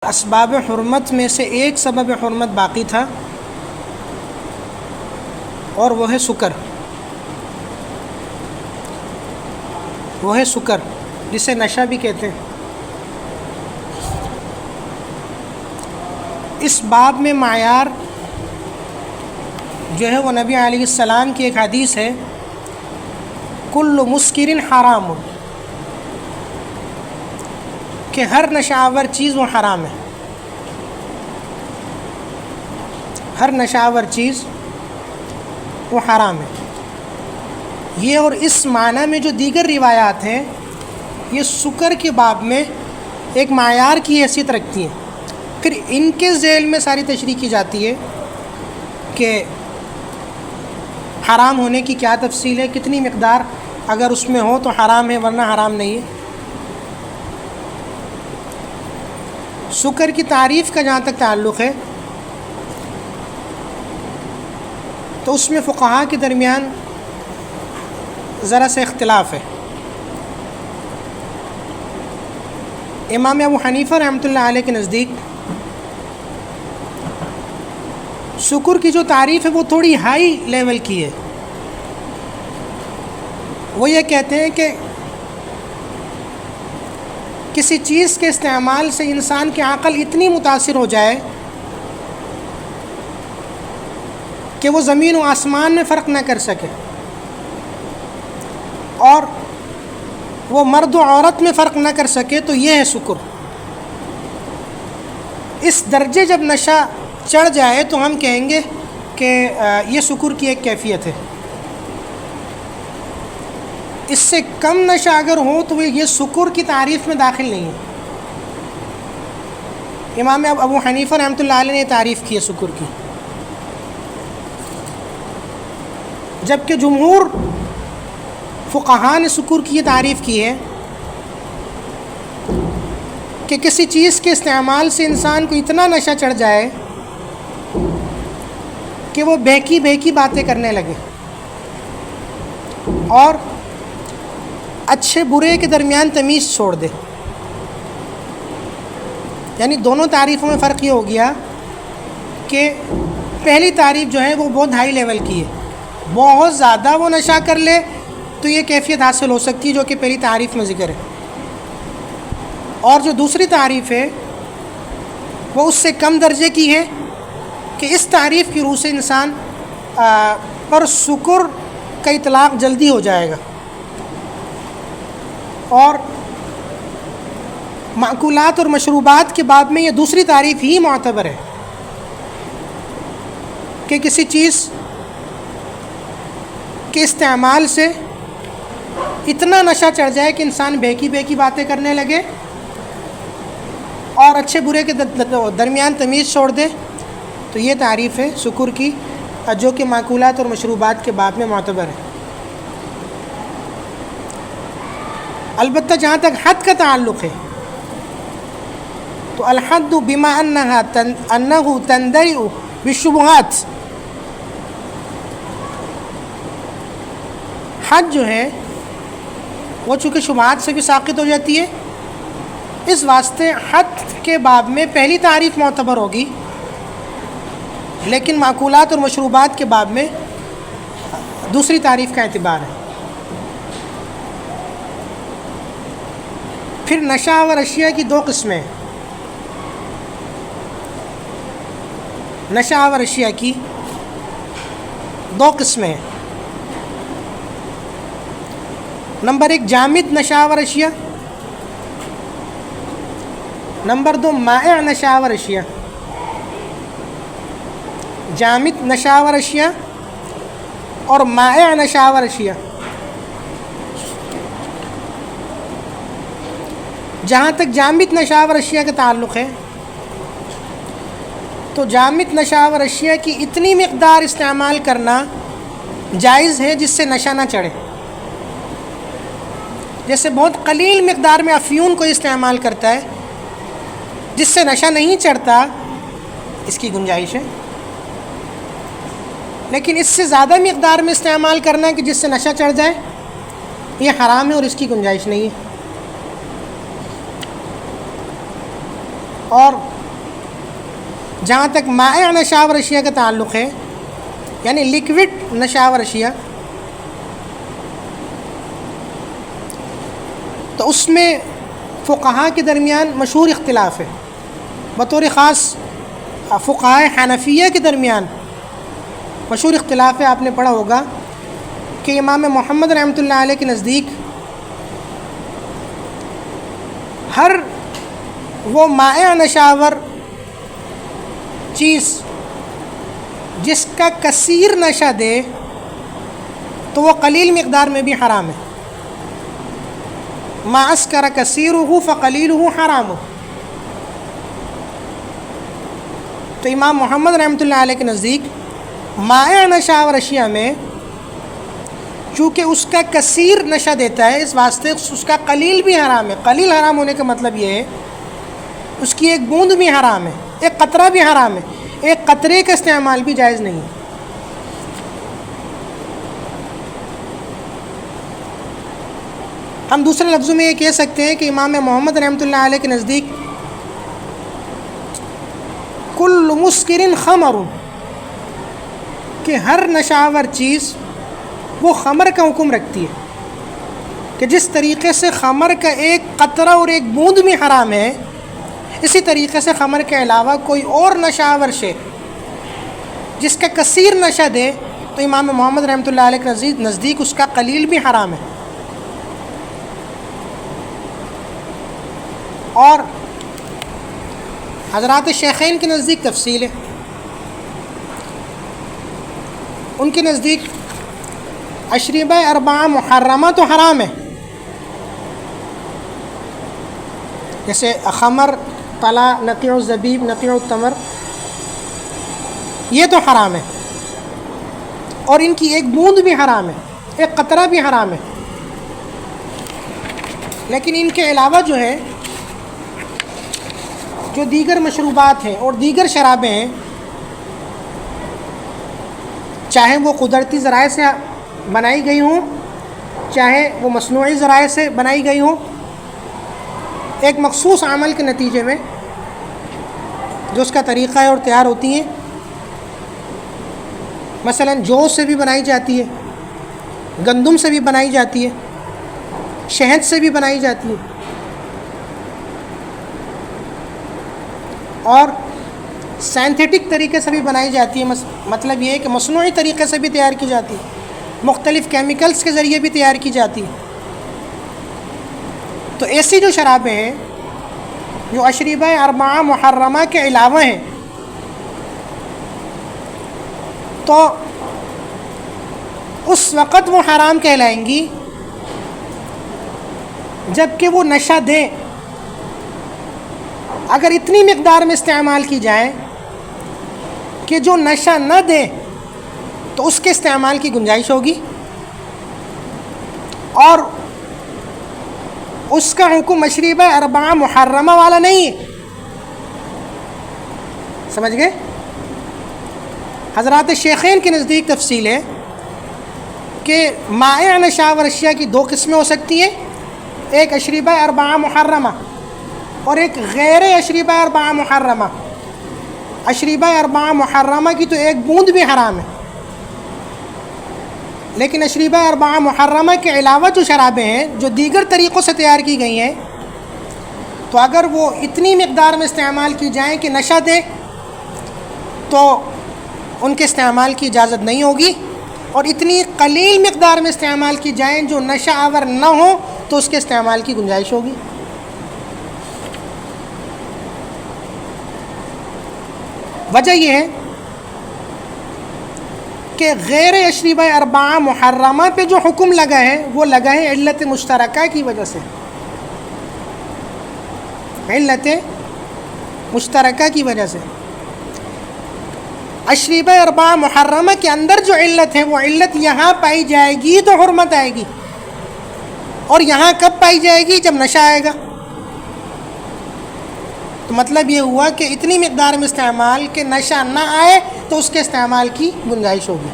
اسباب حرمت میں سے ایک سبب حرمت باقی تھا اور وہ ہے سکر. وہ ہے سکر جسے نشہ بھی کہتے ہیں. اس باب میں معیار جو ہے وہ نبی علیہ السلام کی ایک حدیث ہے، کل مسکر حرام، کہ ہر نشہ آور چیز وہ حرام ہے. ہر نشہ آور چیز وہ حرام ہے. یہ اور اس معنی میں جو دیگر روایات ہیں یہ سکر کے باب میں ایک معیار کی حیثیت رکھتی ہیں. پھر ان کے ذیل میں ساری تشریح کی جاتی ہے کہ حرام ہونے کی کیا تفصیل ہے، کتنی مقدار اگر اس میں ہو تو حرام ہے ورنہ حرام نہیں ہے. سکر کی تعریف کا جہاں تک تعلق ہے تو اس میں فقہاء کے درمیان ذرا سے اختلاف ہے. امام ابو حنیفہ رحمۃ اللہ علیہ کے نزدیک سکر کی جو تعریف ہے وہ تھوڑی ہائی لیول کی ہے. وہ یہ کہتے ہیں کہ کسی چیز کے استعمال سے انسان کی عقل اتنی متاثر ہو جائے کہ وہ زمین و آسمان میں فرق نہ کر سکے، اور وہ مرد و عورت میں فرق نہ کر سکے، تو یہ ہے سکر. اس درجے جب نشہ چڑھ جائے تو ہم کہیں گے کہ یہ سکر کی ایک کیفیت ہے. اس سے کم نشہ اگر ہو تو یہ سکر کی تعریف میں داخل نہیں ہے. امام ابو حنیفہ رحمۃ اللہ علیہ نے تعریف کی ہے سکر کی، جبکہ جمہور فقہاء نے سکر کی یہ تعریف کی ہے کہ کسی چیز کے استعمال سے انسان کو اتنا نشہ چڑھ جائے کہ وہ بہکی بہکی باتیں کرنے لگے اور اچھے برے کے درمیان تمیز چھوڑ دے. یعنی دونوں تعریفوں میں فرق یہ ہو گیا کہ پہلی تعریف جو ہے وہ بہت ہائی لیول کی ہے، بہت زیادہ وہ نشہ کر لے تو یہ کیفیت حاصل ہو سکتی ہے جو کہ پہلی تعریف میں ذکر ہے. اور جو دوسری تعریف ہے وہ اس سے کم درجے کی ہے کہ اس تعریف کی روح سے انسان پر سکر کا اطلاق جلدی ہو جائے گا. اور مأکولات اور مشروبات کے باب میں یہ دوسری تعریف ہی معتبر ہے کہ کسی چیز کے استعمال سے اتنا نشہ چڑھ جائے کہ انسان بہکی بہکی باتیں کرنے لگے اور اچھے برے کے درمیان تمیز چھوڑ دے، تو یہ تعریف ہے سکر کی جو کہ مأکولات اور مشروبات کے باب میں معتبر ہے. البتہ جہاں تک حد کا تعلق ہے تو الحد بما انہ تندرع بالشبہات، حد جو ہے وہ چونکہ شبہات سے بھی ساقط ہو جاتی ہے، اس واسطے حد کے باب میں پہلی تعریف معتبر ہوگی، لیکن مأکولات اور مشروبات کے باب میں دوسری تعریف کا اعتبار ہے. پھر نشہ آور اشیاء کی دو قسمیں. نشہ آور اشیاء کی دو قسمیں. نمبر ایک جامد نشہ آور اشیاء، نمبر دو مائع نشہ آور اشیاء. جامد نشہ آور اشیاء اور مائع نشہ آور اشیاء. جہاں تک جامد نشہ آور اشیاء کا تعلق ہے تو جامد نشہ آور اشیاء کی اتنی مقدار استعمال کرنا جائز ہے جس سے نشہ نہ چڑھے. جیسے بہت قلیل مقدار میں افیون کو استعمال کرتا ہے جس سے نشہ نہیں چڑھتا، اس کی گنجائش ہے. لیکن اس سے زیادہ مقدار میں استعمال کرنا کہ جس سے نشہ چڑھ جائے یہ حرام ہے اور اس کی گنجائش نہیں ہے. اور جہاں تک مائع نشاور اشیاء کا تعلق ہے، یعنی لکوڈ نشاور اشیاء، تو اس میں فقہاء کے درمیان مشہور اختلاف ہے. بطور خاص فقہاء حنفیہ کے درمیان مشہور اختلاف ہے. آپ نے پڑھا ہوگا کہ امام محمد رحمۃ اللہ علیہ کے نزدیک ہر وہ مائع نشاور چیز جس کا کثیر نشہ دے تو وہ قلیل مقدار میں بھی حرام ہے. ما اسکر کثیرہ فقلیلہ حرام. تو امام محمد رحمۃ اللہ علیہ کے نزدیک مائع نشاور اشیاء میں چونکہ اس کا کثیر نشہ دیتا ہے، اس واسطے اس کا قلیل بھی حرام ہے. قلیل حرام ہونے کا مطلب یہ ہے اس کی ایک بوند بھی حرام ہے، ایک قطرہ بھی حرام ہے، ایک قطرے کا استعمال بھی جائز نہیں ہے. ہم دوسرے لفظوں میں یہ کہہ سکتے ہیں کہ امام محمد رحمۃ اللہ علیہ کے نزدیک کل مسکر خمر، کہ ہر نشاور چیز وہ خمر کا حکم رکھتی ہے، کہ جس طریقے سے خمر کا ایک قطرہ اور ایک بوند بھی حرام ہے، اسی طریقے سے خمر کے علاوہ کوئی اور نشاور شے جس کا کثیر نشہ دے تو امام محمد رحمۃ اللہ علیہ کے نزدیک اس کا قلیل بھی حرام ہے. اور حضرات شیخین کے نزدیک تفصیل ہے. ان کے نزدیک اشربہ اربعہ محرمہ تو حرام ہے، جیسے خمر، طلا، نقیع الزبیب، نقیع التمر، یہ تو حرام ہے، اور ان کی ایک بوند بھی حرام ہے، ایک قطرہ بھی حرام ہے. لیکن ان کے علاوہ جو ہے جو دیگر مشروبات ہیں اور دیگر شرابیں ہیں، چاہے وہ قدرتی ذرائع سے بنائی گئی ہوں، چاہے وہ مصنوعی ذرائع سے بنائی گئی ہوں، ایک مخصوص عمل کے نتیجے میں جو اس کا طریقہ ہے اور تیار ہوتی ہیں. مثلا جو سے بھی بنائی جاتی ہے، گندم سے بھی بنائی جاتی ہے، شہد سے بھی بنائی جاتی ہے، اور سائنتھیٹک طریقے سے بھی بنائی جاتی ہے. مطلب یہ ہے کہ مصنوعی طریقے سے بھی تیار کی جاتی ہے، مختلف کیمیکلز کے ذریعے بھی تیار کی جاتی ہے. تو ایسی جو شرابیں ہیں جو اشربہ اربعہ محرمہ کے علاوہ ہیں، تو اس وقت وہ حرام کہلائیں گی جب کہ وہ نشہ دیں. اگر اتنی مقدار میں استعمال کی جائے کہ جو نشہ نہ دے تو اس کے استعمال کی گنجائش ہوگی، اور اس کا حکم اشربہ اربعہ محرمہ والا نہیں ہے. سمجھ گئے؟ حضرات شیخین کے نزدیک تفصیل ہے کہ مائع نشاور اشیاء کی دو قسمیں ہو سکتی ہیں، ایک اشربہ اربعہ محرمہ اور ایک غیر اشربہ اربعہ محرمہ. اشربہ اربعہ محرمہ کی تو ایک بوند بھی حرام ہے، لیکن اشربہ اربعہ محرمہ کے علاوہ جو شرابیں ہیں جو دیگر طریقوں سے تیار کی گئی ہیں، تو اگر وہ اتنی مقدار میں استعمال کی جائیں کہ نشہ دیں تو ان کے استعمال کی اجازت نہیں ہوگی، اور اتنی قلیل مقدار میں استعمال کی جائیں جو نشہ آور نہ ہو تو اس کے استعمال کی گنجائش ہوگی. وجہ یہ ہے کہ غیر اشربہ اربعہ محرمہ پہ جو حکم لگا ہے وہ لگا ہے علت مشترکہ کی وجہ سے. علت مشترکہ کی وجہ سے اشربہ اربعہ محرمہ کے اندر جو علت ہے وہ علت یہاں پائی جائے گی تو حرمت آئے گی، اور یہاں کب پائی جائے گی؟ جب نشہ آئے گا. تو مطلب یہ ہوا کہ اتنی مقدار میں استعمال کہ نشہ نہ آئے تو اس کے استعمال کی گنجائش ہوگی.